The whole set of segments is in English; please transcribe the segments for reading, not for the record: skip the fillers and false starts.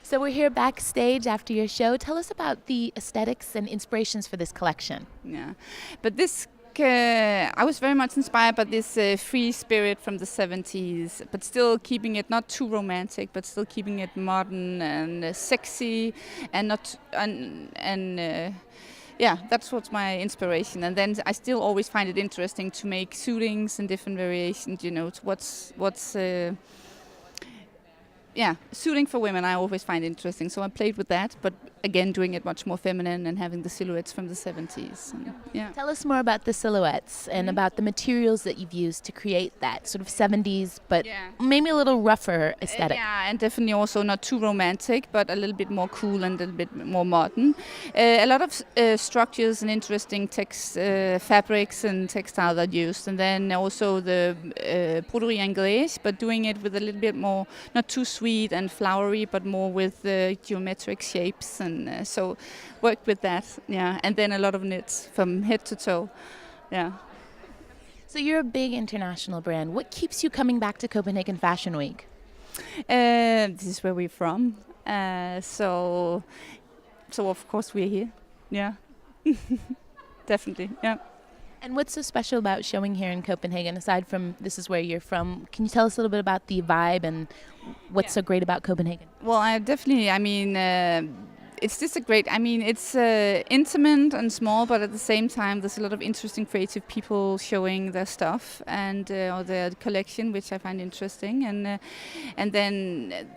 So we're here backstage after your show. Tell us about the aesthetics and inspirations for this collection. Yeah, but this I was very much inspired by this free spirit from the 70s, but still keeping it not too romantic, but still keeping it modern and sexy, and not yeah, that's what's my inspiration. And then I still always find it interesting to make suitings and different variations. You know, yeah, suiting for women I always find interesting. So I played with that, but again, doing it much more feminine and having the silhouettes from the 70s. And, yeah. Tell us more about the silhouettes and about the materials that you've used to create that sort of 70s, but maybe a little rougher aesthetic. Yeah, and definitely also not too romantic, but a little bit more cool and a little bit more modern. A lot of structures and interesting fabrics and textiles are used. And then also the broderie anglaise, but doing it with a little bit more, not too sweet and flowery, but more with geometric shapes. And so worked with that, yeah. And then a lot of knits from head to toe, yeah. So you're a big international brand. What keeps you coming back to Copenhagen Fashion Week? This is where we're from, so of course we're here, yeah. Definitely, yeah. And what's so special about showing here in Copenhagen, aside from this is where you're from? Can you tell us a little bit about the vibe and what's so great about Copenhagen? Well, it's just it's intimate and small, but at the same time, there's a lot of interesting creative people showing their stuff and or their collection, which I find interesting. And then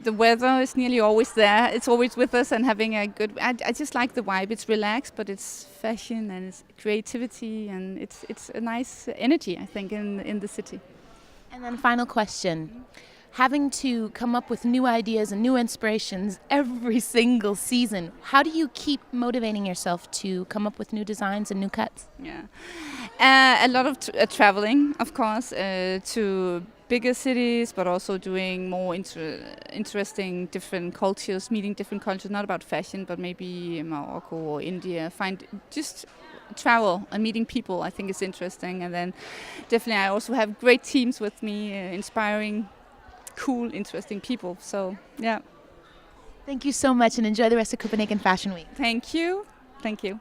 the weather is nearly always there. It's always with us and having a good. I just like the vibe. It's relaxed, but it's fashion and it's creativity and it's a nice energy, I think, in the city. And then final question. Having to come up with new ideas and new inspirations every single season, how do you keep motivating yourself to come up with new designs and new cuts? Yeah, a lot of traveling, of course, to bigger cities, but also doing more interesting different cultures, meeting different cultures, not about fashion, but maybe Morocco or India. Just travel and meeting people, I think is interesting. And then definitely I also have great teams with me, inspiring cool, interesting people. So, yeah. Thank you so much and enjoy the rest of Copenhagen Fashion Week. Thank you. Thank you.